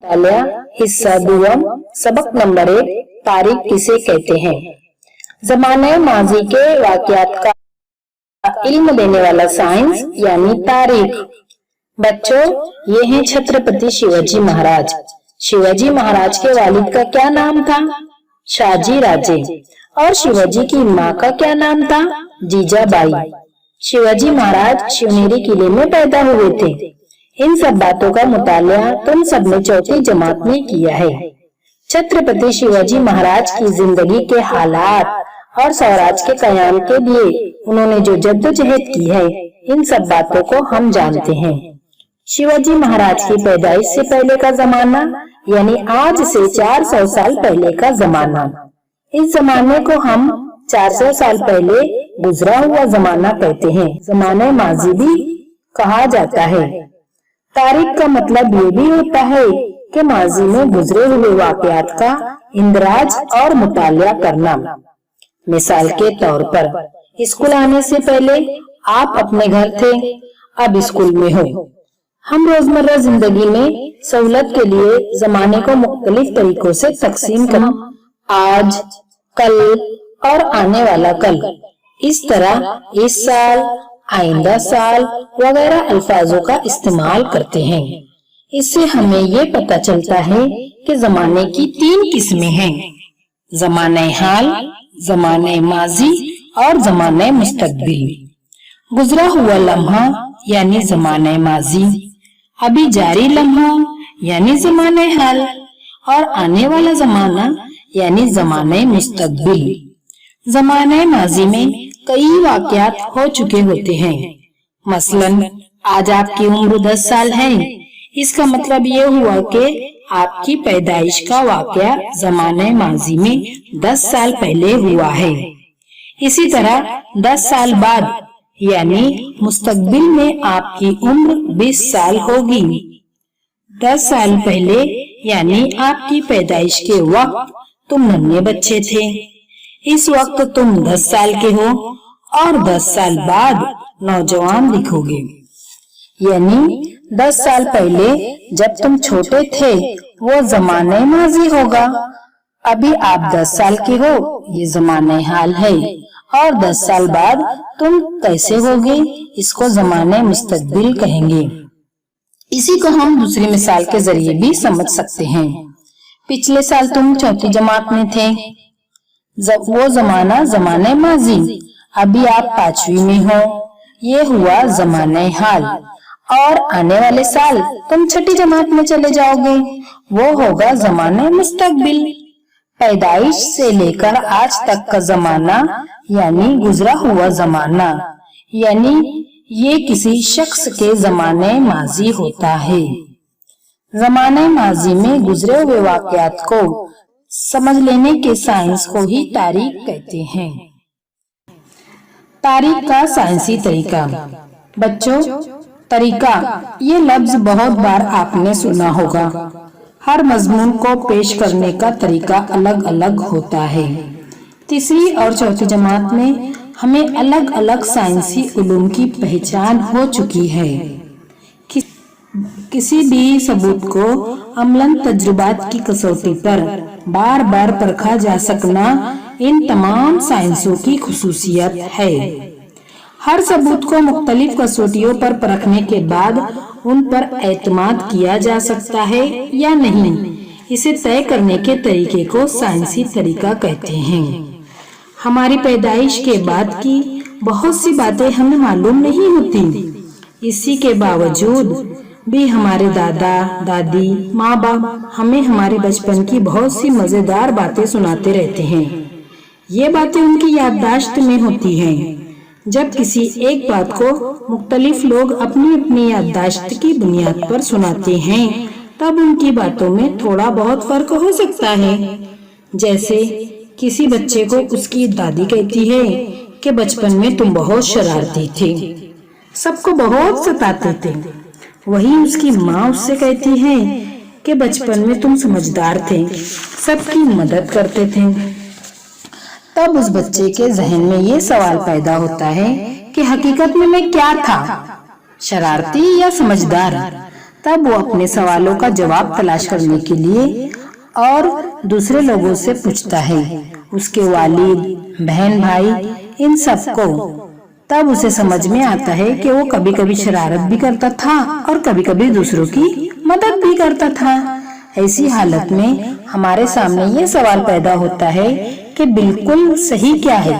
वाल्या हिस्सा दुआम सबक नंबर 1 तारीख किसे कहते हैं। ज़माने माजी के वाक़यात का इल्म देने वाला साइंस यानी तारीख। बच्चों, ये हैं छत्रपति शिवाजी महाराज। शिवाजी महाराज के वालिद का क्या नाम था? शाहजी राजे। और शिवाजी की माँ का क्या नाम था? जीजाबाई। शिवाजी महाराज शिवनेरी किले में पैदा हुए थे। इन सब बातों का मुतालिया तुम सबने चौथी जमात में किया है। छत्रपति शिवाजी महाराज की जिंदगी के हालात और स्वराज के कयाम के लिए उन्होंने जो जद्दोजहद की है, इन सब बातों को हम जानते हैं। शिवाजी महाराज की पैदाइश से पहले का जमाना यानी आज से 400 साल पहले का जमाना। इस जमाने को हम 400 साल पहले गुजरा हुआ जमाना कहते हैं। जमाने माजी भी कहा जाता है। तारीख का मतलब ये भी होता है कि माजी में गुजरे हुए वाकयात का इंदराज और मुतालिया करना। मिसाल के तौर पर स्कूल आने से पहले आप अपने घर थे, अब स्कूल में हो। हम रोजमर्रा जिंदगी में सहूलत के लिए जमाने को मुख्तलिफ तरीकों से तकसीम कर आज, कल और आने वाला कल, इस तरह इस साल, आइंदा साल वगैरह अल्फाजों का इस्तेमाल करते हैं। इससे हमें ये पता चलता है कि जमाने की 3 किस्में हैं: जमाने हाल, जमाने माजी और जमाने मुस्तकबिल। गुजरा हुआ लम्हा यानी जमाने माजी, अभी जारी लम्हा यानी जमाने हाल और आने वाला जमाना यानी जमाने मुस्तकबिल। जमाने माजी में कई वाकयात हो चुके होते हैं। मसलन आज आपकी उम्र 10 साल है। इसका मतलब ये हुआ कि आपकी पैदाइश का वाकया जमाने माजी में 10 साल पहले हुआ है। इसी तरह 10 साल बाद यानी मुस्तकबिल में आपकी उम्र 20 साल होगी। 10 साल पहले यानी आपकी पैदाइश के वक्त तुम नन्हे बच्चे थे। इस वक्त तुम 10 साल के हो और 10 साल बाद नौजवान दिखोगे। यानी 10 साल पहले जब तुम छोटे थे वो जमाने माजी होगा। अभी आप 10 साल के हो, ये जमाने हाल है। और 10 साल बाद तुम कैसे होगे, इसको जमाने मुस्तकबिल कहेंगे। इसी को हम दूसरी मिसाल के जरिए भी समझ सकते हैं। पिछले साल तुम चौथी जमात में थे, वो जमाना जमाने माजी। अभी आप 5वीं में हो, ये हुआ जमाने हाल। और आने वाले साल तुम छठी जमात में चले जाओगे, वो होगा जमाने मुस्तकबिल। पैदाइश से लेकर आज तक का जमाना यानी गुजरा हुआ जमाना, यानी ये किसी शख्स के जमाने माजी होता है। जमाने माजी में गुजरे हुए वाकयात को समझ लेने के साइंस को ही तारीख कहते हैं। तारीख का साइंसी तरीका। बच्चों, तरीका ये लफ्ज बहुत बार आपने सुना होगा। हर मजमून को पेश करने का तरीका अलग अलग होता है। तीसरी और चौथी जमात में हमें अलग अलग साइंसी उलूम की पहचान हो चुकी है। किसी भी सबूत को अमलन तजुर्बात की कसौटी पर बार बार परखा जा सकना इन तमाम साइंसों की खुसूसियत है। हर सबूत को मुख्तलिफ कसौटियों पर परखने के बाद उन पर एतमाद किया जा सकता है या नहीं, इसे तय करने के तरीके को साइंसी तरीका कहते हैं। हमारी पैदाइश के बाद की बहुत सी बातें हमें मालूम नहीं होती। इसी के बावजूद भी हमारे दादा दादी माँ बाप हमें हमारे बचपन की बहुत सी मजेदार बातें सुनाते रहते हैं। ये बातें उनकी याददाश्त में होती हैं। जब किसी एक बात को मुख्तलिफ लोग अपनी अपनी याददाश्त की बुनियाद पर सुनाते हैं, तब उनकी बातों में थोड़ा बहुत फर्क हो सकता है। जैसे किसी बच्चे को उसकी दादी कहती है कि बचपन में तुम बहुत शरारती थे, सबको बहुत सताते थे। वही उसकी माँ उससे कहती है कि बचपन में तुम समझदार थे, सबकी मदद करते थे। तब उस बच्चे के जहन में ये सवाल पैदा होता है कि हकीकत में मैं क्या था, शरारती या समझदार। तब वो अपने सवालों का जवाब तलाश करने के लिए और दूसरे लोगों से पूछता है, उसके वालिद, बहन, भाई, इन सबको। तब उसे समझ में आता है कि वो कभी कभी शरारत भी करता था और कभी कभी दूसरों की मदद भी करता था। ऐसी हालत में हमारे सामने ये सवाल पैदा होता है कि बिल्कुल सही क्या है।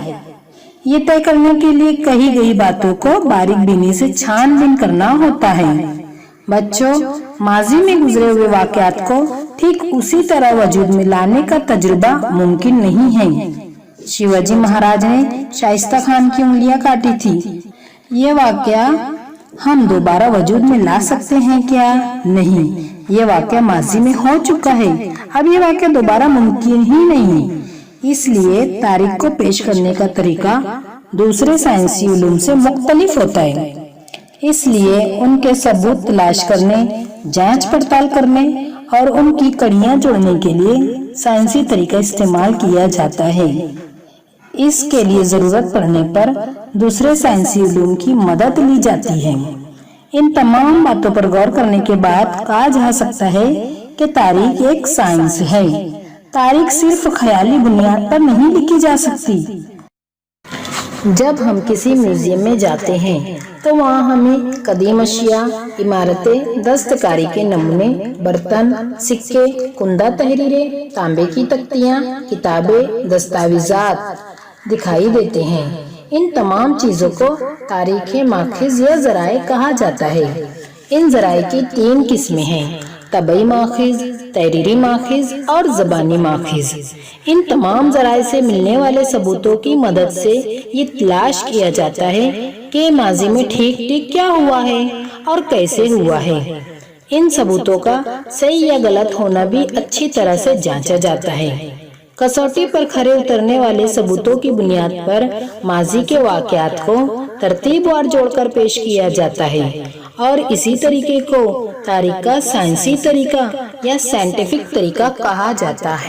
ये तय करने के लिए कही गई बातों को बारीक बीनी से छानबीन करना होता है। बच्चों, माजी में गुजरे हुए वाकयात को ठीक उसी तरह वजूद में लाने का तजुर्बा मुमकिन नहीं है। शिवाजी महाराज ने शाइस्ता खान की उंगलियां काटी थी। ये वाकया हम दोबारा वजूद में ला सकते हैं क्या? नहीं, ये वाकया माजी में हो चुका है। अब ये वाकया दोबारा मुमकिन ही नहीं। इसलिए तारीख को पेश करने का तरीका दूसरे साइंसी उलूम से मुख्तलिफ होता है। इसलिए उनके सबूत तलाश करने, जांच पड़ताल करने और उनकी कड़ियां जोड़ने के लिए साइंसी तरीका इस्तेमाल किया जाता है। इसके लिए जरूरत पड़ने पर दूसरे साइंसी उलूम की मदद ली जाती है। इन तमाम बातों पर गौर करने के बाद कहा जा सकता है कि तारीख एक साइंस है। तारीख सिर्फ ख्याली बुनियाद पर नहीं लिखी जा सकती। जब हम किसी म्यूजियम में जाते हैं तो वहाँ हमें कदीम अशिया, इमारतें, दस्तकारी के नमूने, बर्तन, सिक्के, कुंदा तहरीरें, तांबे की तख्तियाँ, किताबें, दस्तावेजात दिखाई देते हैं। इन तमाम चीजों को तारीख़ माखिज या ज़राए कहा जाता है। इन ज़राए की 3 किस्में हैं, तबई माखिज, तहरीरी माखिज और ज़बानी माखिज। इन तमाम ज़राए से मिलने वाले सबूतों की मदद से ये तलाश किया जाता है कि माजी में ठीक ठीक क्या हुआ है और कैसे हुआ है। इन सबूतों का सही या गलत होना भी अच्छी तरह से जांचा जाता है। कसौटी पर खरे उतरने वाले सबूतों की बुनियाद पर माजी के वाकयात को तरतीबवार जोड़कर पेश किया जाता है और इसी तरीके को तारीख का साइंसी तरीका या साइंटिफिक तरीका कहा जाता है।